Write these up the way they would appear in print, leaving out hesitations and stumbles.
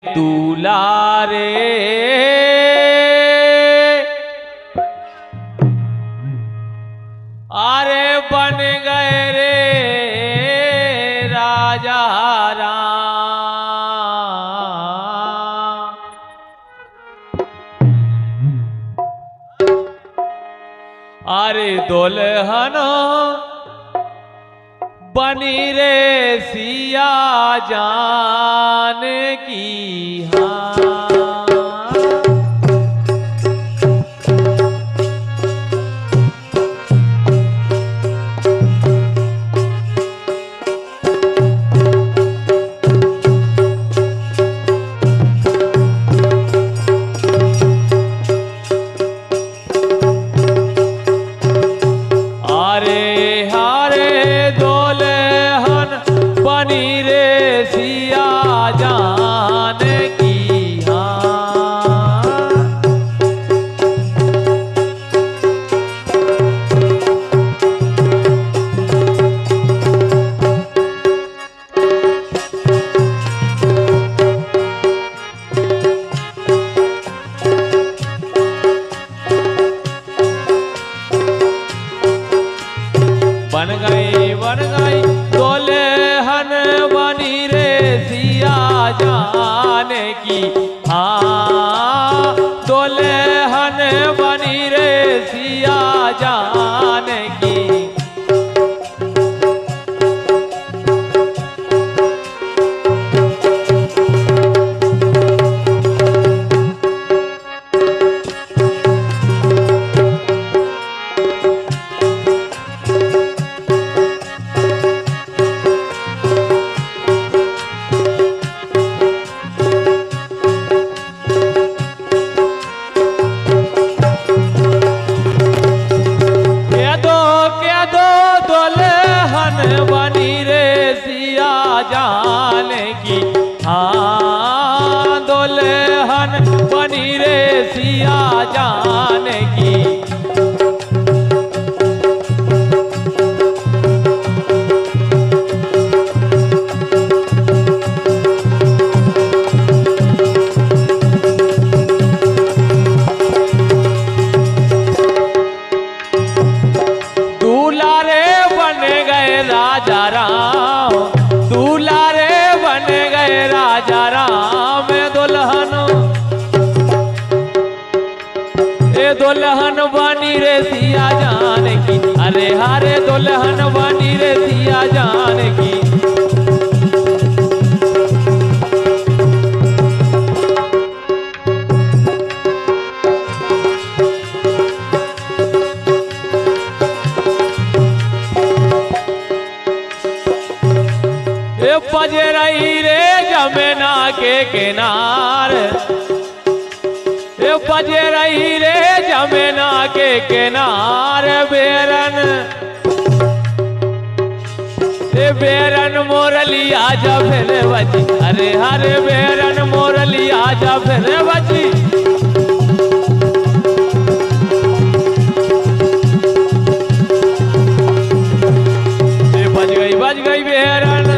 दुलारे अरे बन गए रे राजा राम। अरे दुल्हन बनी रे सिया जान की बन गई दुल्हन बनी रे सिया जान की हाँ। दुल्हन बनी रे सिया जान की बनी रे सिया जान की हाँ। दुल्हन बनी रे सिया जान की दुलारे बन गए राजा राम। दुलारे बन गए राजा राम। दुल्हन बनी रे सिया जान की अरे हरे दुल्हन बनी रे सिया जान की बज रही रे जमुना के किनारे बज रही रे जमुना के किनारे बेरन मोरलिया जब बजी अरे हरे बेरन मोरलिया जब बजी बज गई बेरन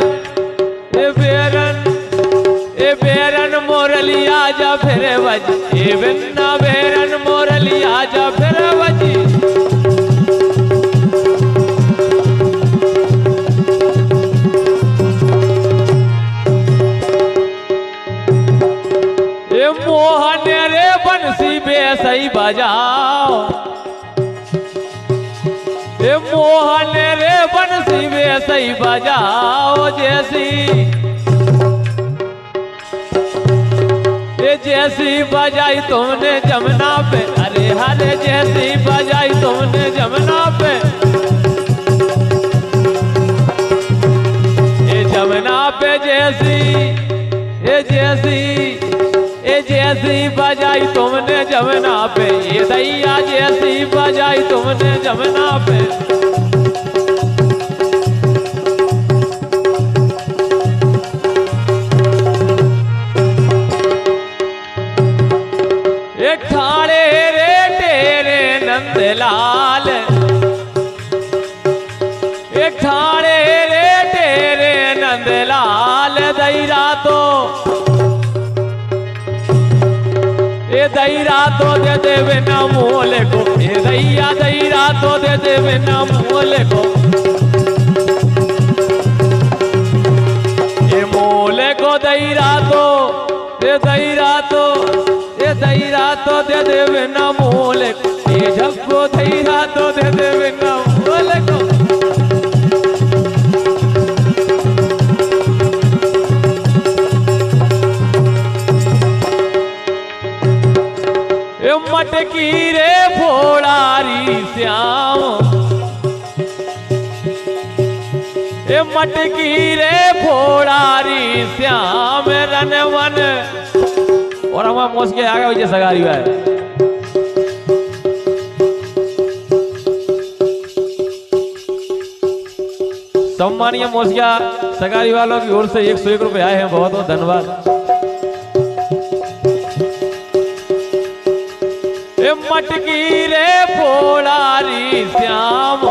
बेरन मोरलिया जा फिर बजी बिन्ना बेरन मोरलिया जा फिर बजी मोहन रे बंसी बेसई बजाओ मोहन रे बंसी बेसई बजाओ जैसी बजाई तुमने जमुना पे अरे हरे जैसी बजाई तुमने जमुना पे जमुना पे जैसी बजाई तुमने जमुना पे ये दैया जैसी बजाई तुमने जमुना पे एक ठाणे रे तेरे नंदलाल एक ठाणे रे तेरे नंदलाल दैरा तो ए दैरा तो दे देवे ना मोले को, ए दैया दैरा तो दे देवे ना मोले को, ए मोले को दैरा तो ए दैरा तो ए दैरा तो दे देवे ना मोले को, ए झप्पो दैरा तो दे देवे ना मोले को। मटकी रे फोड़ारी श्याम, ए मटकी रे फोड़ारी श्याम रन वन। और हमारा मोस के आगे वही सगारी हुआ है। सम्मानीय मोसिया सगारी वालों की ओर से 101 रुपए आए हैं, बहुत बहुत धन्यवाद। मटकी रे फोड़ारी श्याम,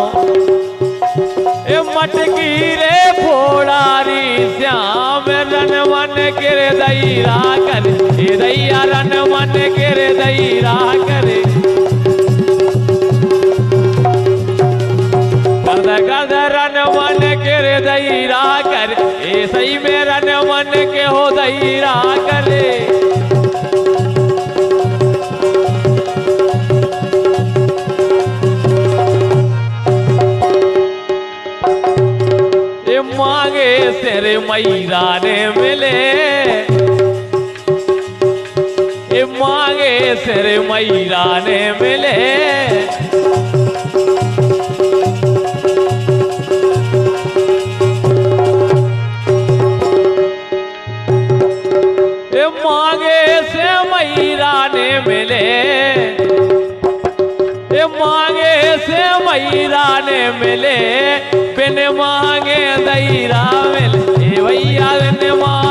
ए मटकी रे फोड़ारी श्याम रन मन के दैरा कर, ए दैया रन मन के दैरा करे, गर्द रन मन के दैरा कर, ए सही में रन मन के हो दैरा करे। मांगे तेरे मैरा ने मिले, ए मांगे तेरे मैरा ने मिले, ए मांगे से मैरा ने मिले, ए मांगे से मैरा ने मिले, बिन मांगे दैरा मिले, ए भैया बिन मांगे